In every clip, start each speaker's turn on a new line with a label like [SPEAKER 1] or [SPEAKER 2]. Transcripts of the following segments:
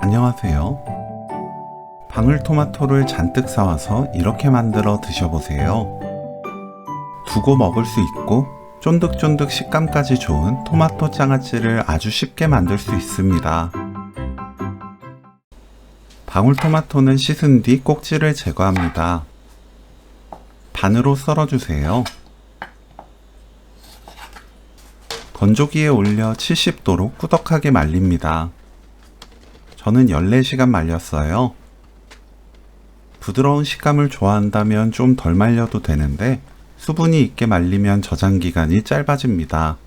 [SPEAKER 1] 안녕하세요. 방울토마토를 잔뜩 사와서 이렇게 만들어 드셔보세요. 두고 먹을 수 있고 쫀득쫀득 식감까지 좋은 토마토 장아찌를 아주 쉽게 만들 수 있습니다. 방울토마토는 씻은 뒤 꼭지를 제거합니다. 반으로 썰어주세요. 건조기에 올려 70도로 꾸덕하게 말립니다. 저는 14시간 말렸어요. 부드러운 식감을 좋아한다면 좀 덜 말려도 되는데 수분이 있게 말리면 저장기간이 짧아집니다.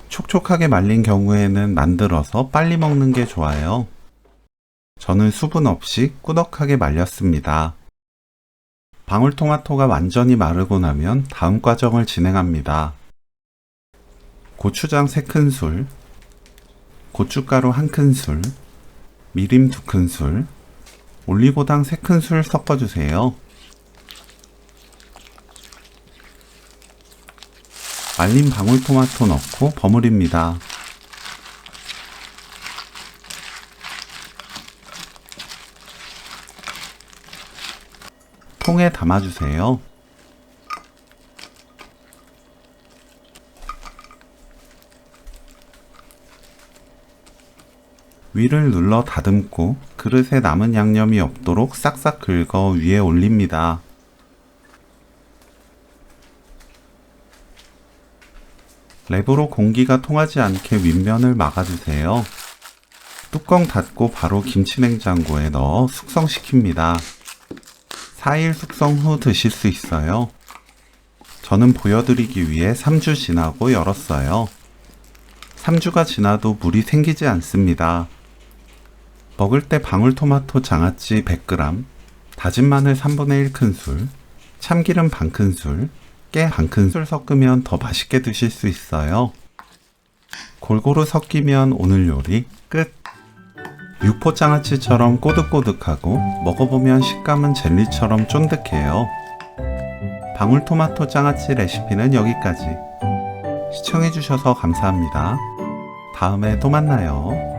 [SPEAKER 1] 촉촉하게 말린 경우에는 만들어서 빨리 먹는 게 좋아요. 저는 수분 없이 꾸덕하게 말렸습니다. 방울토마토가 완전히 마르고 나면 다음 과정을 진행합니다. 고추장 3큰술, 고춧가루 1큰술, 미림 2큰술, 올리고당 3큰술 섞어주세요. 말린 방울토마토 넣고 버무립니다. 통에 담아주세요. 위를 눌러 다듬고 그릇에 남은 양념이 없도록 싹싹 긁어 위에 올립니다. 랩으로 공기가 통하지 않게 윗면을 막아주세요. 뚜껑 닫고 바로 김치냉장고에 넣어 숙성시킵니다. 4일 숙성 후 드실 수 있어요. 저는 보여드리기 위해 3주 지나고 열었어요. 3주가 지나도 물이 생기지 않습니다. 먹을 때 방울토마토 장아찌 100g, 다진 마늘 3분의 1큰술, 참기름 반큰술, 깨 반큰술 섞으면 더 맛있게 드실 수 있어요. 골고루 섞이면 오늘 요리 끝! 육포장아찌처럼 꼬득꼬득하고 먹어보면 식감은 젤리처럼 쫀득해요. 방울토마토 장아찌 레시피는 여기까지. 시청해주셔서 감사합니다. 다음에 또 만나요.